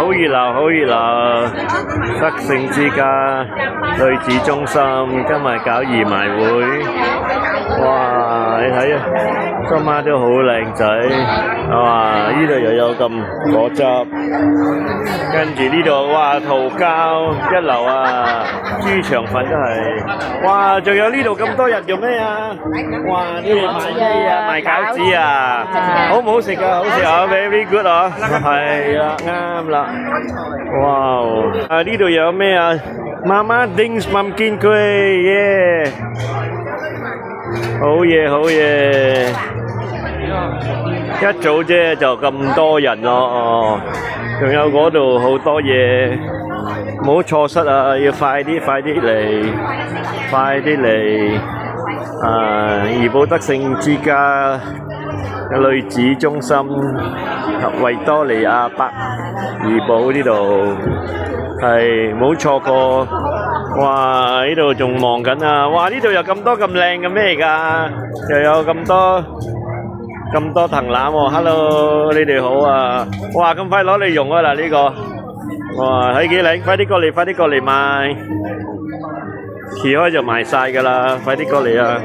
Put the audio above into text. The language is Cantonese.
好熱鬧，好熱鬧！德勝之家女子中心今日搞義賣會，哇！你睇啊，今晚都好靚仔，哇！呢度又有咁果汁，跟住呢度哇桃膠一流啊，豬腸粉都係，哇！仲有呢度咁多人做咩啊？哇！呢度賣咩啊？賣餃子啊！好唔好食啊？好食啊！Very good 啊！係啊，啱啦！哇！啊呢度有咩啊？Mama Dings Pumpkin Kueh，耶！好嘢，好嘢！一早啫就咁多人咯，仲有嗰度好多嘢，唔好錯失啊！要快啲，快啲嚟，快啲嚟！怡保德勝之家女子中心及維多利亞北怡保呢度係冇錯過。哇！呢度仲忙緊啊！哇！呢度有咁多咁靚嘅咩嚟㗎？又有咁多藤籃喎！Hello，你哋好啊！哇！咁快攞嚟用啊啦呢個！哇！睇幾靚，快啲過嚟，快啲過嚟買，遲開就賣晒㗎啦！快啲過嚟啊！